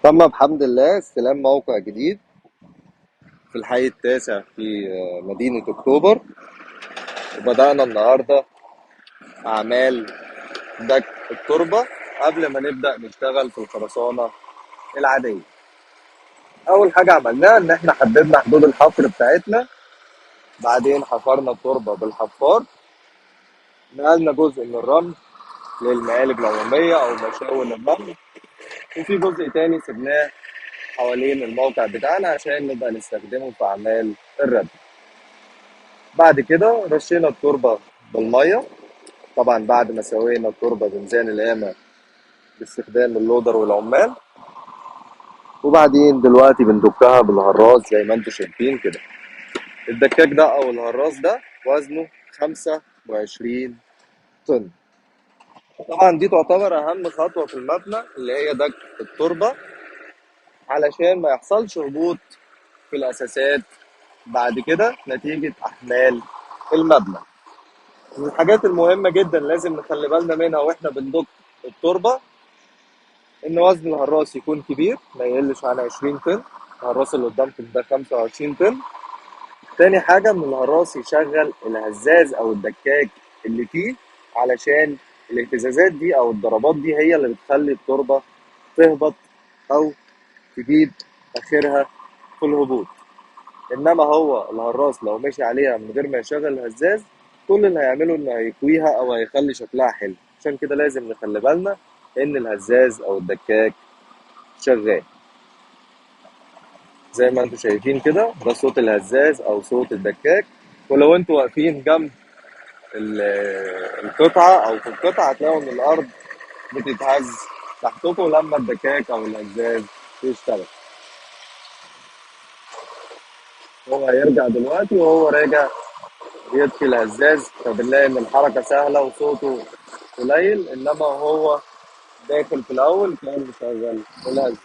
تم بحمد الله استلام موقع جديد في الحي التاسع في مدينة أكتوبر. وبدأنا النهاردة أعمال دك التربة قبل ما نبدأ نشتغل في الخرسانة العادية. أول حاجة عملناها إن إحنا حددنا حدود الحفر بتاعتنا، بعدين حفرنا التربة بالحفار، نقلنا جزء من الرمل للمقالب العمومية أو مشاوي للرمل، وفي جزء تاني سبناه حوالين الموقع بتاعنا عشان نبقى نستخدمه في أعمال الردم. بعد كده رشينا التربة بالمية، طبعا بعد ما سوينا التربة بميزان القامة باستخدام اللودر والعمال. وبعدين دلوقتي بندكها بالهراس زي ما انتم شايفين كده. الدكاك ده او الهراس ده وزنه 25 طن. طبعا دي تعتبر اهم خطوة في المبنى اللي هي دك التربة، علشان ما يحصلش هبوط في الاساسات بعد كده نتيجة احمال المبنى. من الحاجات المهمة جدا لازم نخلي بالنا منها واحنا بندك التربة ان وزن الهراس يكون كبير، ما يقلش عن 20 طن. الهراس اللي قدامكم ده 25 طن. تاني حاجة ان الهراس يشغل الهزاز او الدكاك اللي فيه، علشان الاهتزازات دي او الضربات دي هي اللي بتخلي التربة تهبط او تجيب اخرها في الهبوط. انما هو الهراس لو مشي عليها من غير ما يشغل الهزاز، كل اللي هيعمله انه هيكويها او هيخلي شكلها حلو. عشان كده لازم نخلي بالنا ان الهزاز او الدكاك شغال. زي ما انتم شايفين كده، ده صوت الهزاز او صوت الدكاك. ولو انتوا واقفين جنب القطعه او في القطعه هتلاقوا ان الارض بتتهز تحتكم لما الدكاك او الهزاز يشتغل. هو هيرجع دلوقتي وهو راجع يطفي الهزاز، فبنلاقي ان الحركه سهله وصوته قليل، انما هو داخل في الاول كان مشغل الهزاز.